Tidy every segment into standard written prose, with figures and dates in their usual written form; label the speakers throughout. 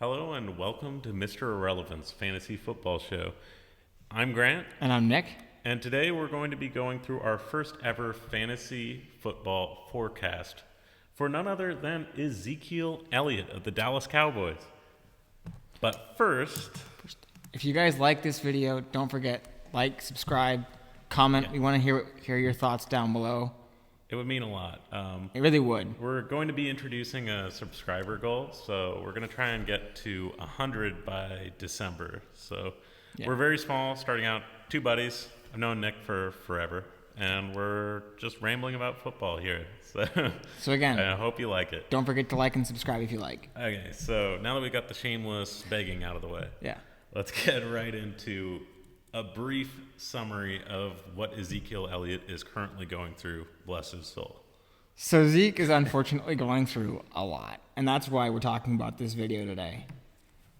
Speaker 1: Hello and welcome to Mr. Irrelevant's Fantasy Football Show. I'm Grant,
Speaker 2: And I'm Nick.
Speaker 1: and today we're going to be going through our first ever fantasy football forecast for none other than Ezekiel Elliott of the Dallas Cowboys. But first,
Speaker 2: If you guys like this video, don't forget, subscribe, comment. We want to hear your thoughts down below.
Speaker 1: it would mean a lot.
Speaker 2: It really would.
Speaker 1: We're going to be introducing a subscriber goal, so we're going to try and get to 100 by December. So We're very small, starting out two buddies. I've known Nick for forever, and we're just rambling about football here.
Speaker 2: So again,
Speaker 1: I hope you like it.
Speaker 2: don't forget to like and subscribe if you like.
Speaker 1: Okay, so now that we got the shameless begging out of the way,
Speaker 2: Yeah.
Speaker 1: let's get right into a brief summary of what Ezekiel Elliott is currently going through, bless his soul.
Speaker 2: So Zeke is unfortunately going through a lot, and that's why we're talking about this video today.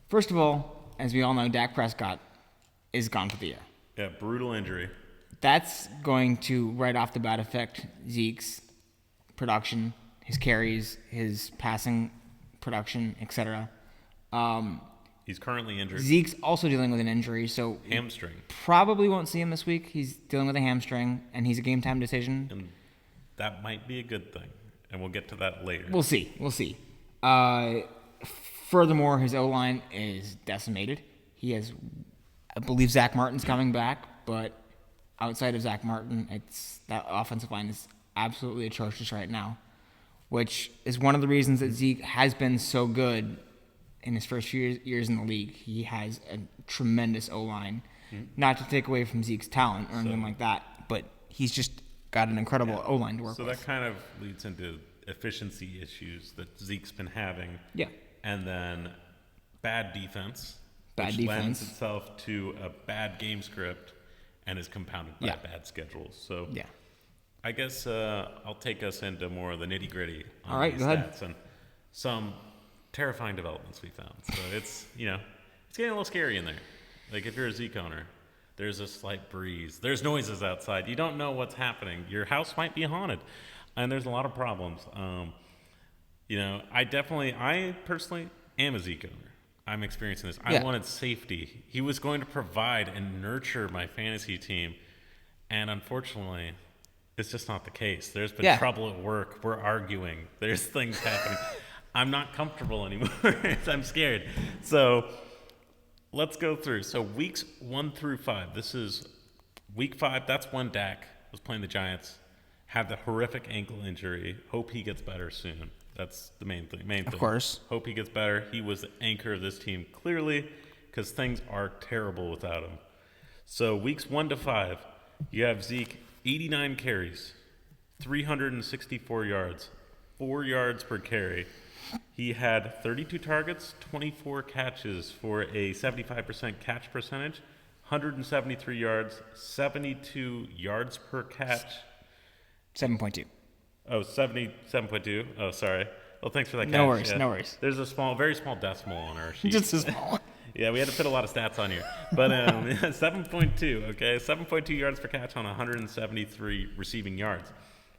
Speaker 2: First of all, as we all know, Dak Prescott is gone for the year.
Speaker 1: Yeah, brutal injury.
Speaker 2: That's going to, right off the bat, affect Zeke's production, his carries, his passing production, etc.
Speaker 1: He's currently injured.
Speaker 2: Zeke's also dealing with an injury, so
Speaker 1: Hamstring.
Speaker 2: probably won't see him this week. He's dealing with a hamstring, and he's a game-time decision.
Speaker 1: And that might be a good thing, and we'll get to that later.
Speaker 2: We'll see. Furthermore, his O-line is decimated. He has, I believe Zach Martin's coming back, but outside of Zach Martin, that offensive line is absolutely atrocious right now, which is one of the reasons that Zeke has been so good in his first few years in the league. He has a tremendous O-line, not to take away from Zeke's talent or anything like that, but he's just got an incredible O-line to work with.
Speaker 1: So that kind of leads into efficiency issues that Zeke's been having.
Speaker 2: Yeah.
Speaker 1: And then bad defense, which
Speaker 2: Defense.
Speaker 1: lends itself to a bad game script and is compounded by
Speaker 2: Yeah.
Speaker 1: bad schedules. So
Speaker 2: Yeah.
Speaker 1: I guess I'll take us into more of the nitty gritty on
Speaker 2: All right,
Speaker 1: these
Speaker 2: go ahead.
Speaker 1: stats and some terrifying developments we found. So it's getting a little scary in there. Like if you're a Zeke owner, there's a slight breeze. There's noises outside. You don't know what's happening. Your house might be haunted, and there's a lot of problems. I personally am a Zeke owner. I'm experiencing this. I
Speaker 2: Yeah.
Speaker 1: wanted safety. He was going to provide and nurture my fantasy team, and unfortunately, it's just not the case. There's been trouble at work. We're arguing. There's things happening. I'm not comfortable anymore. I'm scared. So let's go through. So weeks 1 through 5. This is week 5. That's when Dak was playing the Giants. Had the horrific ankle injury. Hope he gets better soon. That's the main thing.
Speaker 2: Of course.
Speaker 1: Hope he gets better. He was the anchor of this team, clearly, because things are terrible without him. So weeks 1 to 5, you have Zeke, 89 carries, 364 yards, 4 yards per carry. He had 32 targets, 24 catches for a 75% catch percentage, 173 yards, 72 yards per catch.
Speaker 2: 7.2.
Speaker 1: Oh, 77.2. Oh, sorry. Well, thanks for that catch.
Speaker 2: No worries,
Speaker 1: Yeah.
Speaker 2: no worries.
Speaker 1: There's a very small decimal on our sheet.
Speaker 2: Just a small.
Speaker 1: Yeah, we had to put a lot of stats on here. But 7.2, okay? 7.2 yards per catch on 173 receiving yards.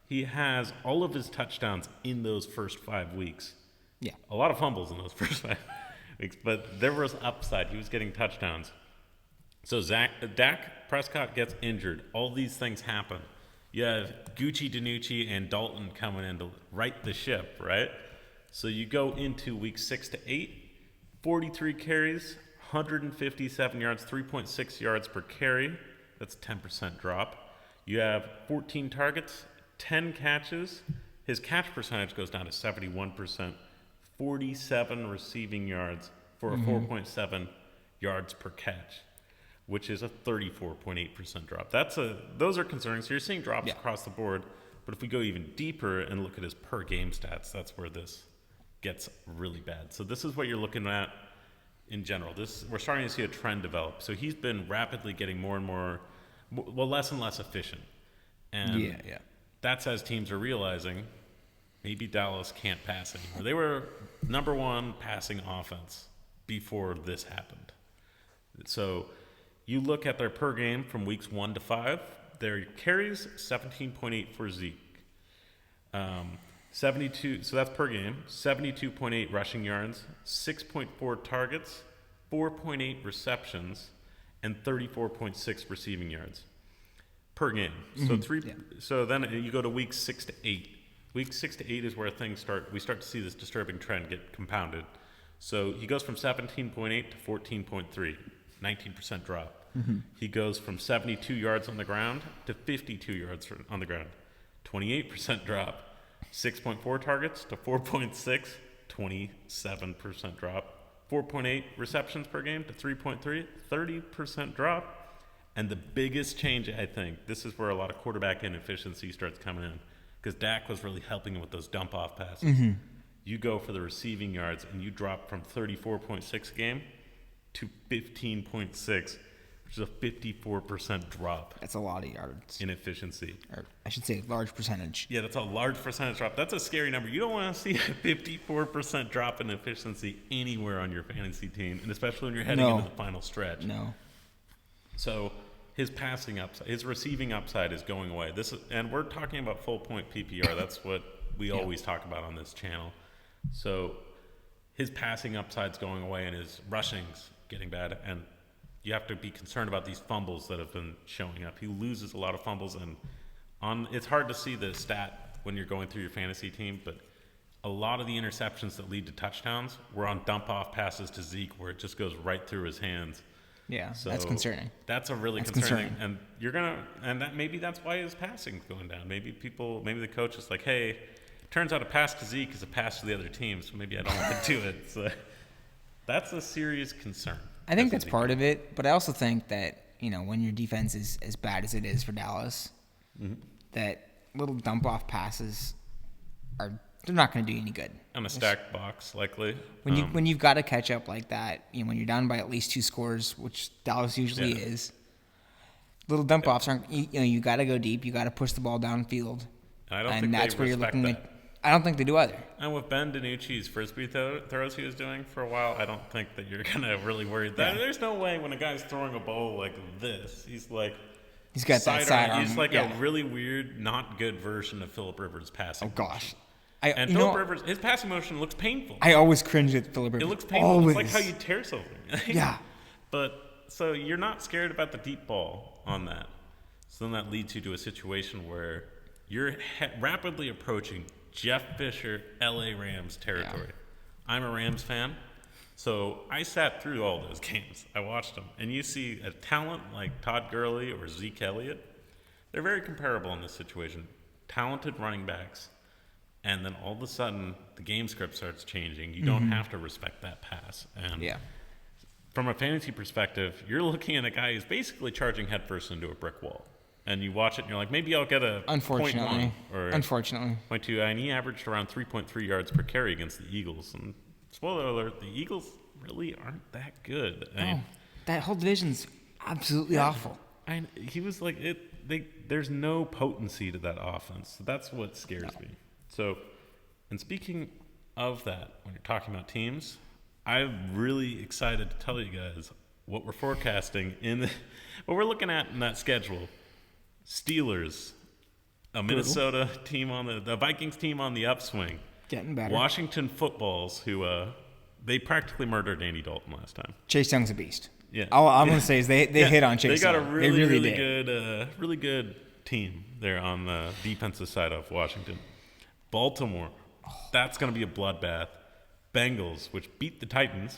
Speaker 1: He has all of his touchdowns in those first 5 weeks.
Speaker 2: Yeah.
Speaker 1: A lot of fumbles in those first 5 weeks, but there was upside. He was getting touchdowns. So Dak Prescott gets injured. All these things happen. You have Gucci, DiNucci, and Dalton coming in to right the ship, right? So you go into week 6 to 8, 43 carries, 157 yards, 3.6 yards per carry. That's a 10% drop. You have 14 targets, 10 catches. His catch percentage goes down to 71%, 47 receiving yards for a 4.7 yards per catch, which is a 34.8% drop. Those are concerning. So you're seeing drops across the board. But if we go even deeper and look at his per game stats, that's where this gets really bad. So this is what you're looking at in general. We're starting to see a trend develop. So he's been rapidly getting more and more, less and less efficient. And that's as teams are realizing maybe Dallas can't pass anymore. They were number 1 passing offense before this happened. So you look at their per game from weeks 1 to 5, their carries, 17.8 for Zeke. 72. So that's per game. 72.8 rushing yards, 6.4 targets, 4.8 receptions, and 34.6 receiving yards per game. So So then you go to week 6 to 8. Week 6 to 8 is where we start to see this disturbing trend get compounded. So he goes from 17.8 to 14.3, 19% drop. He goes from 72 yards on the ground to 52 yards on the ground, 28% drop. 6.4 targets to 4.6, 27% drop. 4.8 receptions per game to 3.3, 30% drop. And the biggest change, I think, this is where a lot of quarterback inefficiency starts coming in, because Dak was really helping him with those dump-off passes. You go for the receiving yards, and you drop from 34.6 a game to 15.6, which is a 54% drop.
Speaker 2: That's a lot of yards.
Speaker 1: In efficiency.
Speaker 2: Or I should say large percentage.
Speaker 1: Yeah, that's a large percentage drop. That's a scary number. You don't want to see a 54% drop in efficiency anywhere on your fantasy team, and especially when you're heading into the final stretch.
Speaker 2: No.
Speaker 1: So his passing upside, his receiving upside is going away. And we're talking about full point PPR. That's what we always talk about on this channel. So his passing upside's going away, and his rushing's getting bad, and you have to be concerned about these fumbles that have been showing up. He loses a lot of fumbles, and it's hard to see the stat when you're going through your fantasy team, but a lot of the interceptions that lead to touchdowns were on dump-off passes to Zeke, where it just goes right through his hands.
Speaker 2: Yeah,
Speaker 1: so
Speaker 2: that's concerning.
Speaker 1: That's a really concerning. And maybe that's why his passing's going down. Maybe the coach is like, hey, turns out a pass to Zeke is a pass to the other team, so maybe I don't want to do it. So that's a serious concern.
Speaker 2: I think that's part of it, but I also think that, when your defense is as bad as it is for Dallas, that little dump-off passes they're not going to do you any good.
Speaker 1: On a stacked box, likely.
Speaker 2: When you've got to catch up like that, when you're down by at least 2 scores, which Dallas usually is, little dump-offs aren't, you got to go deep, you got to push the ball downfield.
Speaker 1: I don't think that's where you're looking at.
Speaker 2: I don't think they do either.
Speaker 1: And with Ben DiNucci's frisbee throws he was doing for a while, I don't think that you're gonna really worry. There's no way when a guy's throwing a ball like this, he's got that sidearm. He's like a really weird, not good version of Phillip Rivers' passing.
Speaker 2: Oh gosh,
Speaker 1: Phillip Rivers, his passing motion looks painful.
Speaker 2: I always cringe at Phillip Rivers.
Speaker 1: It looks painful.
Speaker 2: Always.
Speaker 1: It's like how you tear something.
Speaker 2: Yeah.
Speaker 1: But so you're not scared about the deep ball on that. So then that leads you to a situation where you're rapidly approaching Jeff Fisher, LA Rams territory. Yeah. I'm a Rams fan, so I sat through all those games. I watched them. And you see a talent like Todd Gurley or Zeke Elliott, they're very comparable in this situation. Talented running backs, and then all of a sudden the game script starts changing. You don't have to respect that pass. And from a fantasy perspective, you're looking at a guy who's basically charging headfirst into a brick wall. And you watch it, and you're like, maybe I'll get a
Speaker 2: Unfortunately.
Speaker 1: 0.1 or
Speaker 2: Unfortunately.
Speaker 1: 0.2. And he averaged around 3.3 yards per carry against the Eagles. And spoiler alert, the Eagles really aren't that good.
Speaker 2: That whole division's absolutely awful.
Speaker 1: And he was like, there's no potency to that offense. So that's what scares me. So, and speaking of that, when you're talking about teams, I'm really excited to tell you guys what we're forecasting what we're looking at in that schedule. Steelers, a Minnesota team the Vikings team on the upswing.
Speaker 2: Getting better.
Speaker 1: Washington Footballs, who they practically murdered Andy Dalton last time.
Speaker 2: Chase Young's a beast.
Speaker 1: Yeah.
Speaker 2: All I'm going to say is they hit on Chase Young.
Speaker 1: They got a really good team there on the defensive side of Washington. Baltimore, that's going to be a bloodbath. Bengals, which beat the Titans.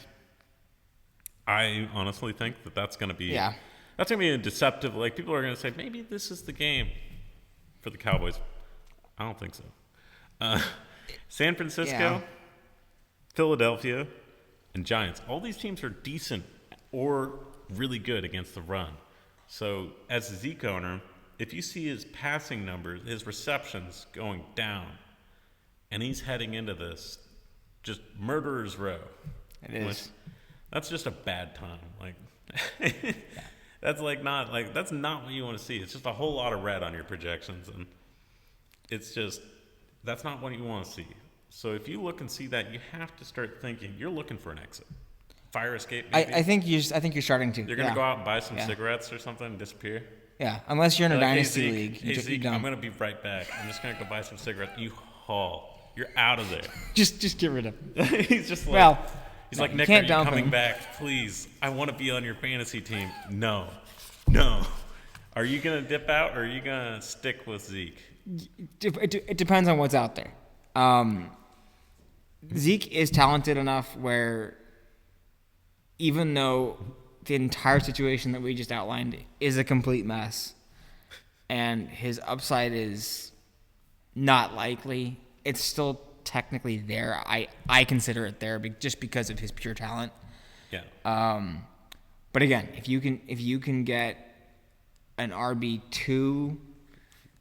Speaker 1: I honestly think that's going to be that's going to be a deceptive. Like, people are going to say, maybe this is the game for the Cowboys. I don't think so. San Francisco, Philadelphia, and Giants. All these teams are decent or really good against the run. So, as a Zeke owner, if you see his passing numbers, his receptions going down, and he's heading into this just murderer's row.
Speaker 2: It is.
Speaker 1: That's just a bad time. That's that's not what you want to see. It's just a whole lot of red on your projections, and that's not what you want to see. So if you look and see that, you have to start thinking you're looking for an exit, fire escape. Maybe.
Speaker 2: I think you're starting to.
Speaker 1: You're gonna go out and buy some cigarettes or something and disappear.
Speaker 2: Yeah, unless you're in a dynasty
Speaker 1: Zeke,
Speaker 2: league.
Speaker 1: Hey Zeke, I'm gonna be right back. I'm just gonna go buy some cigarettes. You haul You're out of there.
Speaker 2: Just get rid of him.
Speaker 1: He's just like,
Speaker 2: Well,
Speaker 1: he's
Speaker 2: no,
Speaker 1: like,
Speaker 2: you
Speaker 1: Nick,
Speaker 2: can't
Speaker 1: are you
Speaker 2: dump
Speaker 1: coming
Speaker 2: him.
Speaker 1: back? Please, I want to be on your fantasy team. No. Are you gonna dip out or are you gonna stick with Zeke?
Speaker 2: It depends on what's out there. Zeke is talented enough where even though the entire situation that we just outlined is a complete mess and his upside is not likely, it's still technically there. I consider it there just because of his pure talent.
Speaker 1: Yeah.
Speaker 2: But again, if you can get an RB2,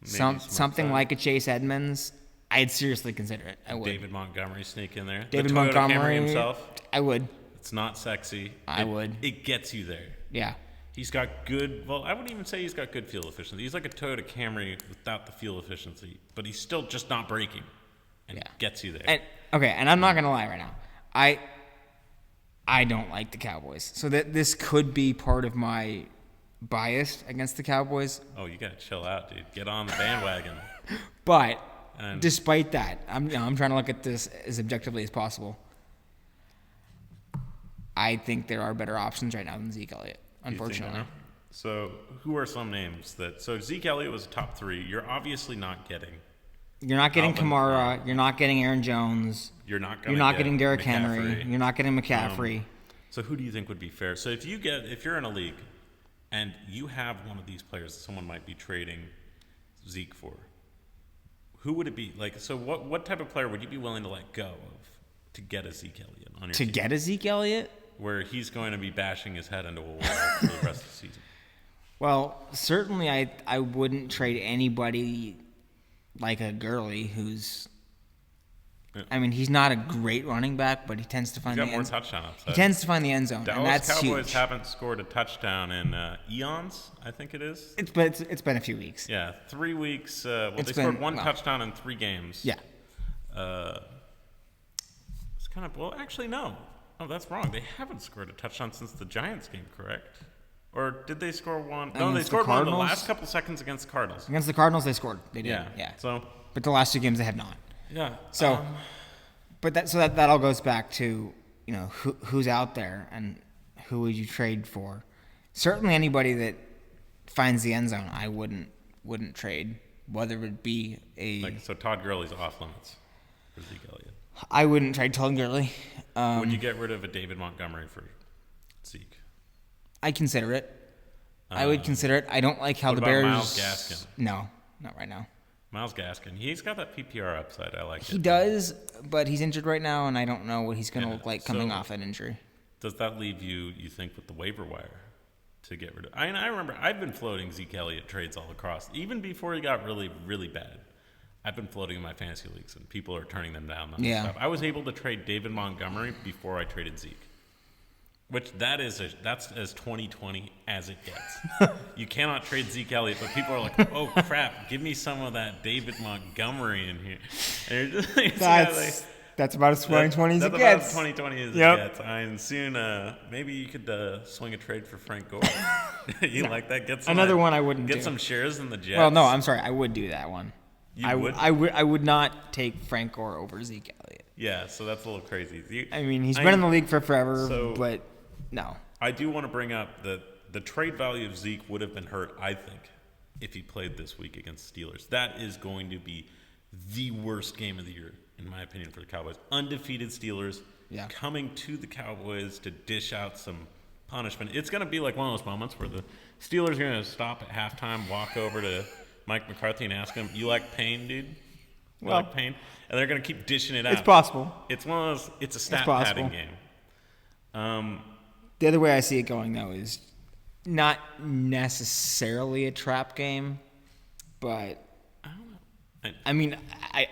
Speaker 2: something like a Chase Edmonds, I'd seriously consider it. I would.
Speaker 1: David Montgomery sneak in there.
Speaker 2: David
Speaker 1: the Toyota
Speaker 2: Montgomery
Speaker 1: Camry himself.
Speaker 2: I would.
Speaker 1: It's not sexy.
Speaker 2: I would.
Speaker 1: It gets you there.
Speaker 2: Yeah.
Speaker 1: He's got good. Well, I wouldn't even say he's got good fuel efficiency. He's like a Toyota Camry without the fuel efficiency, but he's still just not braking, and gets you there.
Speaker 2: And I'm not gonna lie right now. I don't like the Cowboys, so that this could be part of my bias against the Cowboys.
Speaker 1: Oh, you gotta chill out, dude. Get on the bandwagon.
Speaker 2: But despite that, I'm trying to look at this as objectively as possible. I think there are better options right now than Zeke Elliott, unfortunately.
Speaker 1: So who are some names that? So Zeke Elliott was top 3. You're obviously not getting.
Speaker 2: You're not getting Kamara. You're not getting Aaron Jones.
Speaker 1: You're not
Speaker 2: getting Derrick
Speaker 1: McCaffrey.
Speaker 2: Henry. You're not getting McCaffrey.
Speaker 1: So who do you think would be fair? So if you're in a league and you have one of these players that someone might be trading Zeke for, who would it be? Like, so what type of player would you be willing to let go of to get a Zeke Elliott on your team?
Speaker 2: To get a Zeke Elliott?
Speaker 1: Where he's going to be bashing his head into a wall for the rest of the season.
Speaker 2: Well, certainly I wouldn't trade anybody like a Gurley who's... I mean, he's not a great running back, but he tends to find the end zone. He tends to find the end zone, and that's huge.
Speaker 1: Cowboys haven't scored a touchdown in eons, I think it is.
Speaker 2: It's been a few weeks.
Speaker 1: Yeah, 3 weeks. They scored one touchdown in 3 games.
Speaker 2: Yeah.
Speaker 1: It's kind of, well, actually, no. Oh, that's wrong. They haven't scored a touchdown since the Giants game, correct? Or did they score one? No, they scored one in the last couple seconds against the Cardinals.
Speaker 2: Against the Cardinals, they scored. They did. Yeah. But the last 2 games, they have not.
Speaker 1: Yeah.
Speaker 2: So, that all goes back to, who's out there and who would you trade for. Certainly anybody that finds the end zone, I wouldn't trade. Whether it be
Speaker 1: so Todd Gurley's off limits for Zeke Elliott.
Speaker 2: I wouldn't trade Todd Gurley.
Speaker 1: Would you get rid of a David Montgomery for Zeke?
Speaker 2: I'd consider it. I would consider it. I don't like how
Speaker 1: what
Speaker 2: the
Speaker 1: about
Speaker 2: Bears.
Speaker 1: Myles Gaskin?
Speaker 2: No, not right now.
Speaker 1: Myles Gaskin. He's got that PPR upside. I like it.
Speaker 2: He does, but he's injured right now, and I don't know what he's going to look like coming off that injury.
Speaker 1: Does that leave you think, with the waiver wire to get rid of? I remember I've been floating Zeke Elliott trades all across. Even before he got really, really bad, I've been floating in my fantasy leagues, and people are turning them down. Stuff. I was able to trade David Montgomery before I traded Zeke. Which that's as 2020 as it gets. You cannot trade Zeke Elliott, but people are like, "Oh crap, give me some of that David Montgomery in here." And you're just,
Speaker 2: that's about as 2020 as it gets.
Speaker 1: That's about as 2020 as it gets. And soon, maybe you could swing a trade for Frank Gore. You like that? Get some
Speaker 2: another one I wouldn't
Speaker 1: get some shares in the Jets.
Speaker 2: Well, no, I'm sorry, I would do that one.
Speaker 1: You would?
Speaker 2: I would not take Frank Gore over Zeke Elliott.
Speaker 1: Yeah, so that's a little crazy.
Speaker 2: He's been in the league for forever, but. No.
Speaker 1: I do want to bring up that the trade value of Zeke would have been hurt, I think, if he played this week against the Steelers. That is going to be the worst game of the year, in my opinion, for the Cowboys. Undefeated Steelers coming to the Cowboys to dish out some punishment. It's going to be like one of those moments where the Steelers are going to stop at halftime, walk over to Mike McCarthy and ask him, "You like pain, dude? You like pain?" And they're going to keep dishing it out.
Speaker 2: It's possible.
Speaker 1: It's one of those. It's a stat padding game.
Speaker 2: The other way I see it going, though, is not necessarily a trap game, but
Speaker 1: I don't know.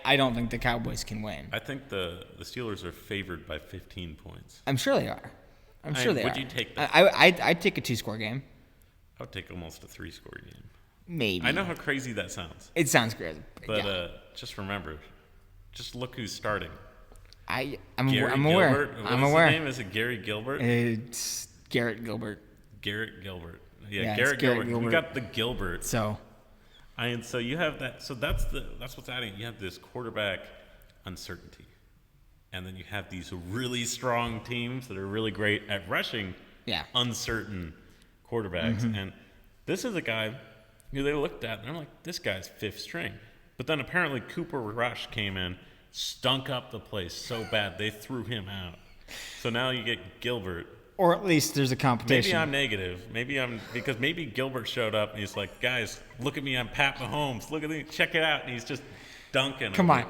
Speaker 2: I don't think the Cowboys can win.
Speaker 1: I think the Steelers are favored by 15 points.
Speaker 2: I'm sure they are.
Speaker 1: Would you take that?
Speaker 2: I'd take a 2-score game.
Speaker 1: I would take almost a 3-score game.
Speaker 2: Maybe.
Speaker 1: I know how crazy that sounds.
Speaker 2: It sounds crazy.
Speaker 1: But just remember, just look who's starting.
Speaker 2: I'm
Speaker 1: aware.
Speaker 2: I'm aware.
Speaker 1: His name? Is it Gary Gilbert?
Speaker 2: It's Garrett Gilbert.
Speaker 1: Garrett Gilbert. Yeah,
Speaker 2: Garrett Gilbert.
Speaker 1: We got the Gilbert.
Speaker 2: So
Speaker 1: you have that. So that's what's adding. You have this quarterback uncertainty. And then you have these really strong teams that are really great at rushing uncertain quarterbacks. And this is a guy who they looked at, and I'm like, this guy's fifth string. But then apparently Cooper Rush came in, stunk up the place so bad they threw him out. So now you get Gilbert.
Speaker 2: Or at least there's a competition.
Speaker 1: Maybe I'm negative. Because maybe Gilbert showed up and he's like, guys, look at me, I'm Pat Mahomes. Look at me, check it out. And he's just dunking.
Speaker 2: Come on.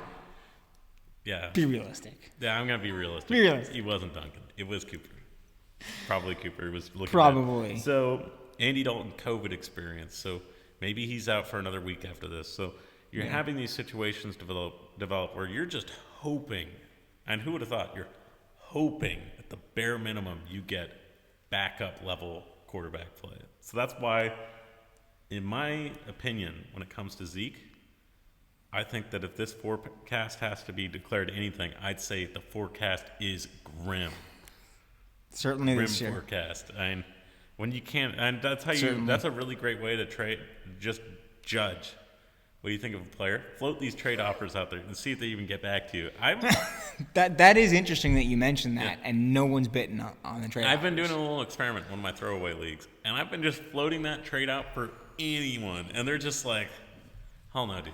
Speaker 1: Yeah.
Speaker 2: Be realistic.
Speaker 1: Yeah, I'm going to be realistic. He wasn't dunking. It was Cooper. Probably Cooper was looking
Speaker 2: Probably.
Speaker 1: Bad. So Andy Dalton COVID experience. So maybe he's out for another week after this. So you're having these situations develop where you're just hoping, and who would have thought, you're hoping at the bare minimum you get backup level quarterback play. So that's why, in my opinion, when it comes to Zeke, I think that if this forecast has to be declared anything, I'd say the forecast is grim.
Speaker 2: Certainly
Speaker 1: Grim
Speaker 2: this year.
Speaker 1: forecast. And when you can't, and that's a really great way to just judge what do you think of a player. Float these trade offers out there and see if they even get back to you.
Speaker 2: That is interesting that you mentioned that, and no one's bitten on the trade.
Speaker 1: I've been doing a little experiment in one of my throwaway leagues, and I've been just floating that trade out for anyone, and they're just like, hell no, dude.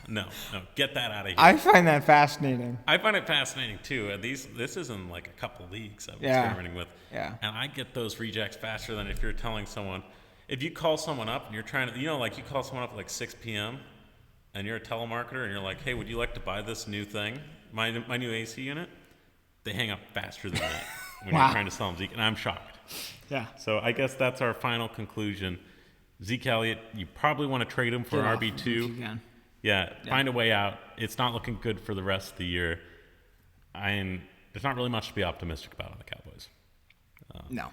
Speaker 1: No, get that out of here.
Speaker 2: I find that fascinating.
Speaker 1: I find it fascinating too. This is in like a couple leagues I'm experimenting with.
Speaker 2: Yeah.
Speaker 1: And I get those rejects faster than if you're telling someone. If you call someone up and you're trying to, like you call someone up at like 6 p.m. and you're a telemarketer and you're like, hey, would you like to buy this new thing, my new AC unit? They hang up faster than that when you're trying to sell them Zeke, and I'm shocked.
Speaker 2: Yeah.
Speaker 1: So I guess that's our final conclusion. Zeke Elliott, you probably want to trade him for an RB2. Yeah, find a way out. It's not looking good for the rest of the year. There's not really much to be optimistic about on the Cowboys.
Speaker 2: No.